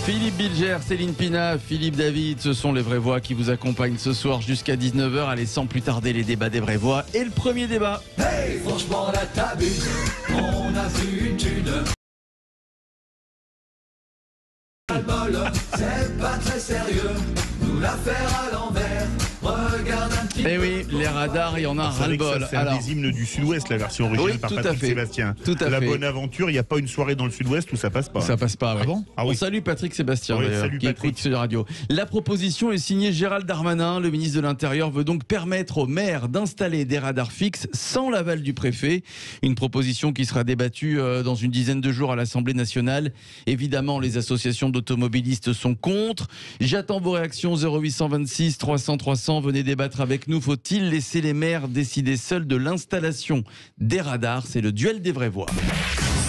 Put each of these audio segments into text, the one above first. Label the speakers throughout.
Speaker 1: Philippe Bilger, Céline Pina, Philippe David, ce sont les vraies voix qui vous accompagnent ce soir jusqu'à 19h. Allez, sans plus tarder, les débats des vraies voix. Et le premier débat.
Speaker 2: Hey, franchement, là, t'abuses. On a vu une thune. C'est pas très sérieux. Nous la faire à l'envers. Regarde un petit peu.
Speaker 1: Eh oui, les radars, il y en a ras-le-bol.
Speaker 3: C'est un des hymnes du Sud-Ouest, la version originale par
Speaker 1: tout à
Speaker 3: Patrick
Speaker 1: fait.
Speaker 3: Sébastien.
Speaker 1: Tout à
Speaker 3: La
Speaker 1: fait.
Speaker 3: bonne aventure, il n'y a pas une soirée dans le Sud-Ouest où ça passe pas.
Speaker 1: Ça passe pas, oui.
Speaker 3: Ah bon? Ah oui.
Speaker 1: On salue Patrick Sébastien,
Speaker 3: Oui,
Speaker 1: d'ailleurs,
Speaker 3: salut
Speaker 1: qui
Speaker 3: Patrick.
Speaker 1: écoute sur la radio. La proposition est signée Gérald Darmanin. Le ministre de l'Intérieur veut donc permettre aux maires d'installer des radars fixes sans l'aval du préfet. Une proposition qui sera débattue dans une dizaine de jours à l'Assemblée nationale. Évidemment, les associations d'automobilistes sont contre. J'attends vos réactions 0826 300 300. Venez débattre avec nous. Faut-il laisser les maires décider seuls de l'installation des radars? C'est le duel des vraies voix.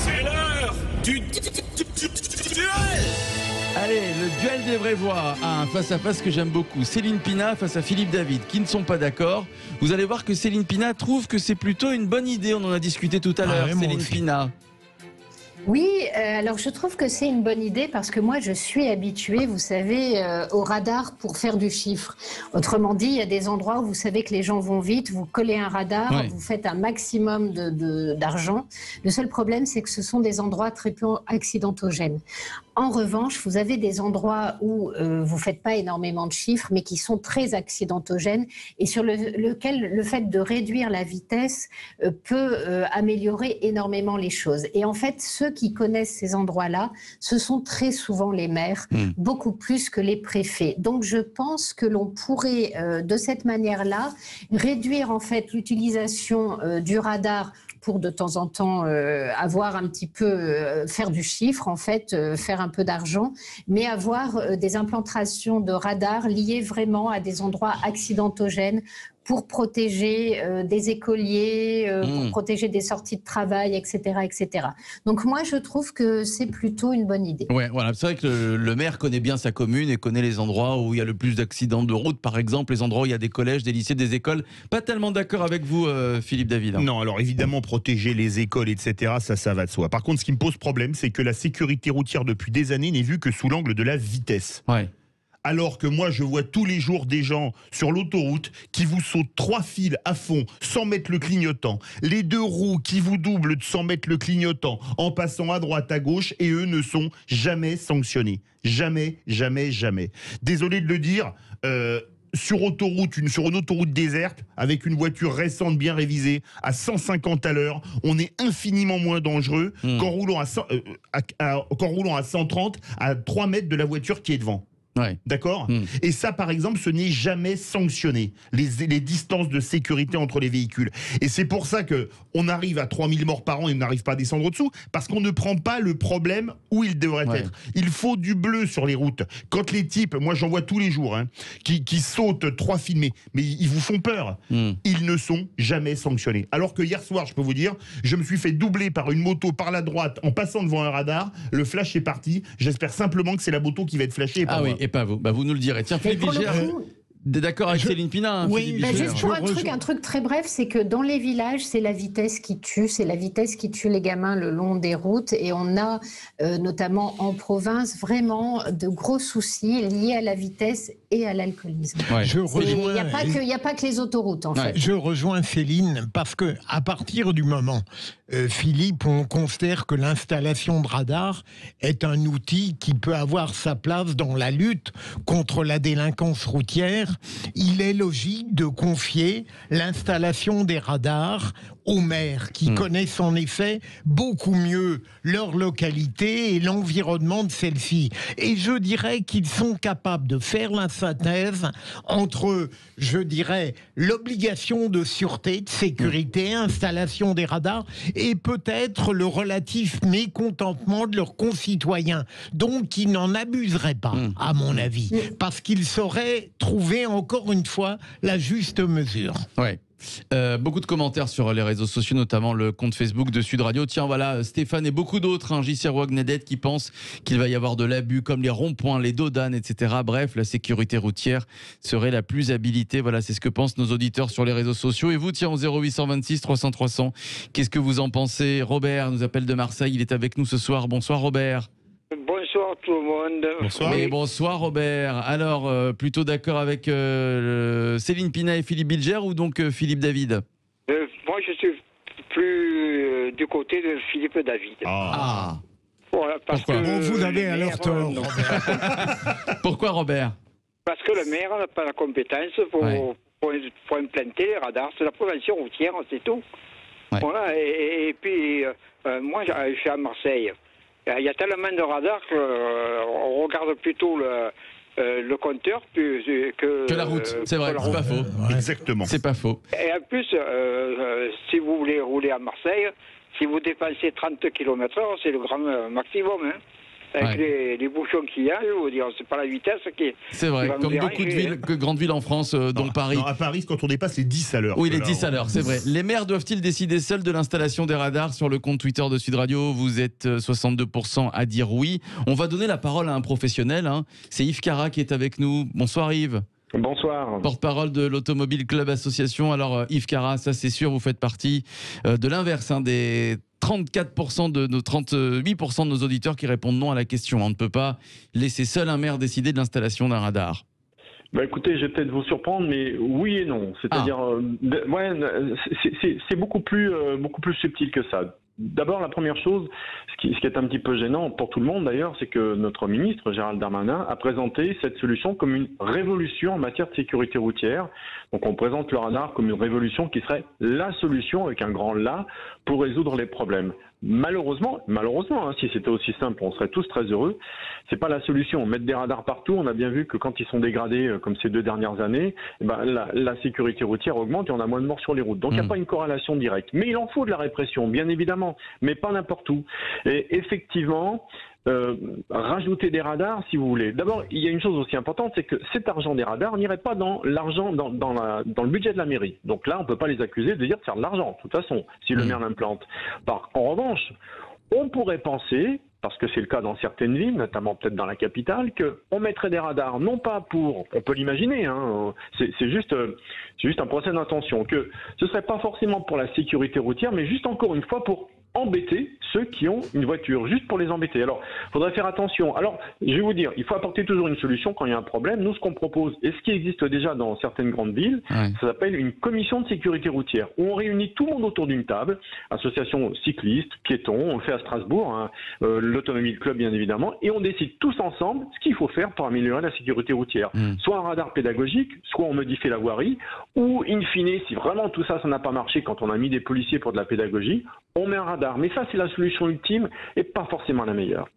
Speaker 4: C'est l'heure du duel.
Speaker 1: Allez, le duel des vraies voix a un face-à-face que j'aime beaucoup. Céline Pina face à Philippe David, qui ne sont pas d'accord. Vous allez voir que Céline Pina trouve que c'est plutôt une bonne idée. On en a discuté tout à l'heure,
Speaker 5: ouais, moi
Speaker 1: Céline
Speaker 5: aussi.
Speaker 1: Pina.
Speaker 6: Oui, alors je trouve que c'est une bonne idée parce que moi je suis habituée, vous savez, au radar pour faire du chiffre. Autrement dit, il y a des endroits où vous savez que les gens vont vite, vous collez un radar,
Speaker 1: Ouais.
Speaker 6: vous faites un maximum d'argent. Le seul problème, c'est que ce sont des endroits très peu accidentogènes. En revanche, vous avez des endroits où vous faites pas énormément de chiffres, mais qui sont très accidentogènes et sur lequel le fait de réduire la vitesse peut améliorer énormément les choses. Et en fait, ceux qui connaissent ces endroits-là, ce sont très souvent les maires, beaucoup plus que les préfets. Donc, je pense que l'on pourrait, de cette manière-là, réduire en fait l'utilisation du radar pour de temps en temps avoir un petit peu, faire du chiffre en fait, faire un peu d'argent, mais avoir des implantations de radars liées vraiment à des endroits accidentogènes pour protéger des écoliers, pour protéger des sorties de travail, etc., etc. Donc moi, je trouve que c'est plutôt une bonne idée.
Speaker 1: Ouais, voilà. C'est vrai que le maire connaît bien sa commune et connaît les endroits où il y a le plus d'accidents de route, par exemple, les endroits où il y a des collèges, des lycées, des écoles. Pas tellement d'accord avec vous, Philippe David.
Speaker 3: Non, alors évidemment, protéger les écoles, etc., ça va de soi. Par contre, ce qui me pose problème, c'est que la sécurité routière depuis des années n'est vue que sous l'angle de la vitesse.
Speaker 1: Ouais.
Speaker 3: Alors que moi, je vois tous les jours des gens sur l'autoroute qui vous sautent 3 fils à fond sans mettre le clignotant. Les 2 roues qui vous doublent sans mettre le clignotant en passant à droite, à gauche, et eux ne sont jamais sanctionnés. Jamais, jamais, jamais. Désolé de le dire, sur une autoroute déserte, avec une voiture récente bien révisée, à 150 à l'heure, on est infiniment moins dangereux qu'en roulant qu'en roulant à 130 à 3 mètres de la voiture qui est devant.
Speaker 1: Ouais.
Speaker 3: D'accord. Et ça, par exemple, ce n'est jamais sanctionné, les distances de sécurité entre les véhicules. Et c'est pour ça qu'on arrive à 3000 morts par an et on n'arrive pas à descendre au-dessous, parce qu'on ne prend pas le problème où il devrait être. Il faut du bleu sur les routes. Quand les types, moi j'en vois tous les jours, qui sautent 3 films, mais ils vous font peur. Ils ne sont jamais sanctionnés. Alors que hier soir, je peux vous dire, je me suis fait doubler par une moto par la droite en passant devant un radar. Le flash est parti. J'espère simplement que c'est la moto qui va être flashée. Et pas
Speaker 1: Ah oui,
Speaker 3: moi.
Speaker 1: et pas vous. Bah, vous nous le direz. Tiens,
Speaker 6: Mais
Speaker 1: Philippe
Speaker 6: pour le
Speaker 1: Bilger,
Speaker 6: coup,
Speaker 1: d'accord avec Céline Pina, hein,
Speaker 5: Oui,
Speaker 1: Philippe
Speaker 5: bah,
Speaker 1: Bilger.
Speaker 6: juste pour
Speaker 5: Je
Speaker 6: un truc très bref, c'est que dans les villages, c'est la vitesse qui tue, c'est la vitesse qui tue les gamins le long des routes. Et on a, notamment en province, vraiment de gros soucis liés à la vitesse et à l'alcoolisme.
Speaker 1: Ouais.
Speaker 5: Je
Speaker 6: Il
Speaker 5: rejoins.
Speaker 6: n'y a pas que les autoroutes, en fait.
Speaker 5: Je rejoins Céline parce que à partir du moment, Philippe, on considère que l'installation de radars est un outil qui peut avoir sa place dans la lutte contre la délinquance routière. Il est logique de confier l'installation des radars aux maires qui connaissent en effet beaucoup mieux leur localité et l'environnement de celle-ci. Et je dirais qu'ils sont capables de faire la synthèse entre, je dirais, l'obligation de sûreté, de sécurité, installation des radars et peut-être le relatif mécontentement de leurs concitoyens. Donc, ils n'en abuseraient pas, à mon avis, parce qu'ils sauraient trouver encore une fois la juste mesure.
Speaker 1: Ouais. Beaucoup de commentaires sur les réseaux sociaux, notamment le compte Facebook de Sud Radio. Tiens, voilà, Stéphane et beaucoup d'autres, J.C. Roagnedette, qui pensent qu'il va y avoir de l'abus, comme les ronds-points, les dodanes, etc. Bref, la sécurité routière serait la plus habilitée. Voilà, c'est ce que pensent nos auditeurs sur les réseaux sociaux. Et vous, tiens, au 0826 300 300, qu'est-ce que vous en pensez? Robert nous appelle de Marseille, il est avec nous ce soir. Bonsoir Robert.
Speaker 7: Bonsoir tout le monde.
Speaker 3: Bonsoir.
Speaker 1: Oui, bonsoir Robert. Alors, plutôt d'accord avec Céline Pina et Philippe Bilger ou donc Philippe David?
Speaker 7: Moi, je suis plus du côté de Philippe David.
Speaker 1: Ah.
Speaker 7: Voilà, parce
Speaker 1: Pourquoi
Speaker 7: que
Speaker 5: Bon, vous avez
Speaker 7: le
Speaker 5: alors
Speaker 7: maire,
Speaker 5: tort.
Speaker 7: non.
Speaker 1: Pourquoi Robert?
Speaker 7: Parce que le maire n'a pas la compétence pour implanter les radars. C'est la prévention routière, c'est tout.
Speaker 1: Ouais.
Speaker 7: Voilà, et puis, moi, je suis à Marseille. Il y a tellement de radars qu'on regarde plutôt le compteur
Speaker 1: Que la route, c'est vrai, c'est pas faux.
Speaker 3: Exactement.
Speaker 1: C'est pas faux.
Speaker 7: Et en plus, si vous voulez rouler à Marseille, si vous dépassez 30 km/h, c'est le grand maximum. Hein. Avec les bouchons qu'il y a, je veux dire, c'est pas la vitesse qui.
Speaker 1: C'est vrai,
Speaker 7: va nous
Speaker 1: comme beaucoup de
Speaker 7: déranger,
Speaker 1: villes, grandes villes en France, dont Paris.
Speaker 3: Non, à Paris, quand on dépasse les 10 à l'heure.
Speaker 1: Oui, les
Speaker 3: Là,
Speaker 1: 10 à l'heure, c'est vrai. Les maires doivent-ils décider seuls de l'installation des radars? Sur le compte Twitter de Sud Radio, vous êtes 62% à dire oui. On va donner la parole à un professionnel. Hein. C'est Yves Cara qui est avec nous. Bonsoir Yves.
Speaker 8: Bonsoir.
Speaker 1: Porte-parole de l'Automobile Club Association. Alors Yves Cara, ça c'est sûr, vous faites partie de l'inverse, hein, des 34% de nos 38% de nos auditeurs qui répondent non à la question. On ne peut pas laisser seul un maire décider de l'installation d'un radar.
Speaker 8: Bah écoutez, je vais peut-être vous surprendre, mais oui et non. C'est-à-dire, c'est beaucoup plus subtil que ça. D'abord, la première chose, ce qui est un petit peu gênant pour tout le monde d'ailleurs, c'est que notre ministre, Gérald Darmanin, a présenté cette solution comme une révolution en matière de sécurité routière. Donc on présente le radar comme une révolution qui serait la solution, avec un grand « la », pour résoudre les problèmes. Malheureusement, hein, si c'était aussi simple, on serait tous très heureux. C'est pas la solution. Mettre des radars partout, on a bien vu que quand ils sont dégradés, comme ces 2 dernières années, eh ben, la sécurité routière augmente et on a moins de morts sur les routes. Donc il n'y a pas une corrélation directe. Mais il en faut de la répression, bien évidemment, mais pas n'importe où. Et effectivement, rajouter des radars, si vous voulez. D'abord, il y a une chose aussi importante, c'est que cet argent des radars n'irait pas dans l'argent dans le budget de la mairie. Donc là, on ne peut pas les accuser de dire de faire de l'argent, de toute façon, si le maire l'implante. En revanche, on pourrait penser, parce que c'est le cas dans certaines villes, notamment peut-être dans la capitale, qu'on mettrait des radars, non pas pour, on peut l'imaginer, hein, c'est juste un procès d'intention, que ce ne serait pas forcément pour la sécurité routière, mais juste encore une fois pour embêter ceux qui ont une voiture, juste pour les embêter. Alors, il faudrait faire attention. Alors, je vais vous dire, il faut apporter toujours une solution quand il y a un problème. Nous, ce qu'on propose, et ce qui existe déjà dans certaines grandes villes, ça s'appelle une commission de sécurité routière, où on réunit tout le monde autour d'une table, associations cyclistes, piétons, on le fait à Strasbourg, hein, l'Automobile Club bien évidemment, et on décide tous ensemble ce qu'il faut faire pour améliorer la sécurité routière. Soit un radar pédagogique, soit on modifie la voirie, ou in fine, si vraiment tout ça, ça n'a pas marché quand on a mis des policiers pour de la pédagogie, on met un radar. Mais ça, c'est la solution ultime et pas forcément la meilleure.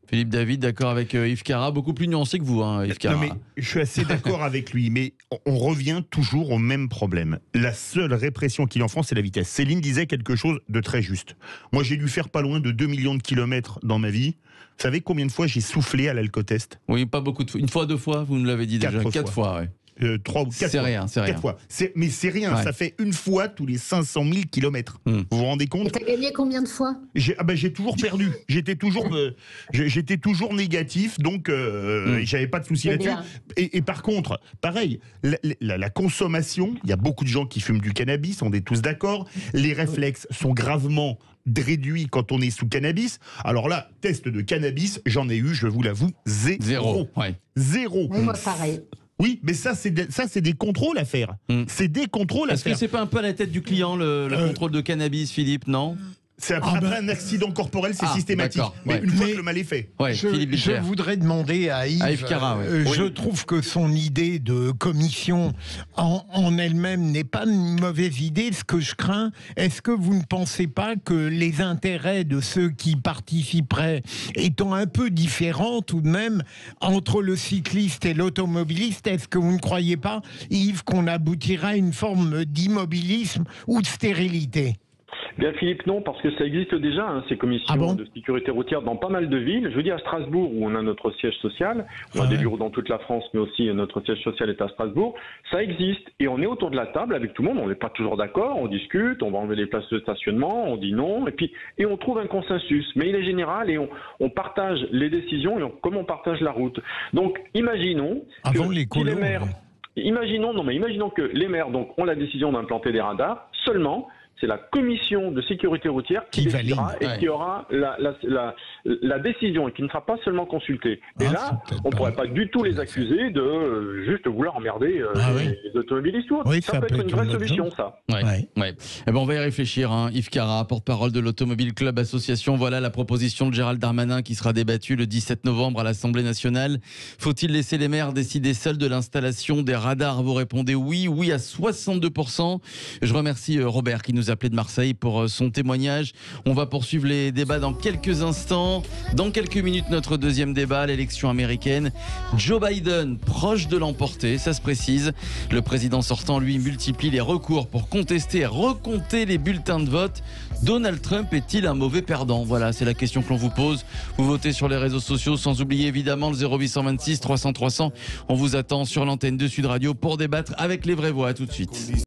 Speaker 1: Philippe David, d'accord avec Yves Cara, beaucoup plus nuancé que vous, hein, Yves Cara.
Speaker 3: Non, mais je suis assez d'accord avec lui, mais on revient toujours au même problème. La seule répression qu'il y a en France, c'est la vitesse. Céline disait quelque chose de très juste. Moi, j'ai dû faire pas loin de 2 millions de kilomètres dans ma vie. Vous savez combien de fois j'ai soufflé à l'alcotest?
Speaker 1: Oui, pas beaucoup de fois. Une fois, 2 fois, vous nous l'avez dit déjà. 4 fois, oui.
Speaker 3: 3 ou 4
Speaker 1: c'est
Speaker 3: fois.
Speaker 1: Rien, c'est rien.
Speaker 3: 4 fois. Mais c'est rien, ça fait une fois tous les 500 000 kilomètres. Vous vous rendez compte?
Speaker 6: Et t'as gagné combien de fois?
Speaker 3: J'ai toujours perdu. J'étais toujours négatif, donc j'avais pas de souci là-dessus. Et par contre, pareil, la consommation, il y a beaucoup de gens qui fument du cannabis, on est tous d'accord. Les réflexes sont gravement réduits quand on est sous cannabis. Alors là, test de cannabis, j'en ai eu, je vous l'avoue, zéro. Zéro.
Speaker 6: Oui, moi, pareil.
Speaker 3: Oui, mais ça, c'est des contrôles à faire. C'est des contrôles à faire.
Speaker 1: Est-ce que c'est pas un peu à la tête du client, le contrôle de cannabis, Philippe, non?
Speaker 3: C'est après un accident corporel, c'est systématique. Mais une fois que le mal est fait.
Speaker 5: Je voudrais demander à Yves,
Speaker 1: Cara,
Speaker 5: je trouve que son idée de commission en elle-même n'est pas une mauvaise idée. Ce que je crains, est-ce que vous ne pensez pas que les intérêts de ceux qui participeraient étant un peu différents tout de même entre le cycliste et l'automobiliste, est-ce que vous ne croyez pas, Yves, qu'on aboutira à une forme d'immobilisme ou de stérilité?
Speaker 8: Bien Philippe, non, parce que ça existe déjà, hein, ces commissions de sécurité routière dans pas mal de villes. Je veux dire à Strasbourg, où on a notre siège social, on a des bureaux dans toute la France, mais aussi notre siège social est à Strasbourg, ça existe. Et on est autour de la table avec tout le monde, on n'est pas toujours d'accord, on discute, on va enlever les places de stationnement, on dit non, et on trouve un consensus. Mais il est général et on partage les décisions et comme on partage la route. Donc imaginons que les maires... Imaginons que les maires donc, ont la décision d'implanter des radars, seulement c'est la commission de sécurité routière qui décidera et qui aura la décision et qui ne sera pas seulement consultée. Et là, on ne pourrait pas du tout les accuser de juste vouloir emmerder les automobilistes.
Speaker 5: Oui,
Speaker 8: ça peut être une vraie solution, ça.
Speaker 1: Ouais. Eh ben, on va y réfléchir. Yves Cara, porte-parole de l'Automobile Club Association. Voilà la proposition de Gérald Darmanin qui sera débattue le 17 novembre à l'Assemblée nationale. Faut-il laisser les maires décider seuls de l'installation des radars? Vous répondez oui à 62%. Je remercie Robert qui nous appelait de Marseille pour son témoignage. On va poursuivre les débats dans quelques instants. Dans quelques minutes, notre deuxième débat, l'élection américaine. Joe Biden, proche de l'emporter, ça se précise. Le président sortant, lui, multiplie les recours pour contester et recompter les bulletins de vote. Donald Trump est-il un mauvais perdant? Voilà, c'est la question que l'on vous pose. Vous votez sur les réseaux sociaux, sans oublier évidemment le 0826 300 300. On vous attend sur l'antenne de Sud Radio pour débattre avec les vraies voix. À tout de suite.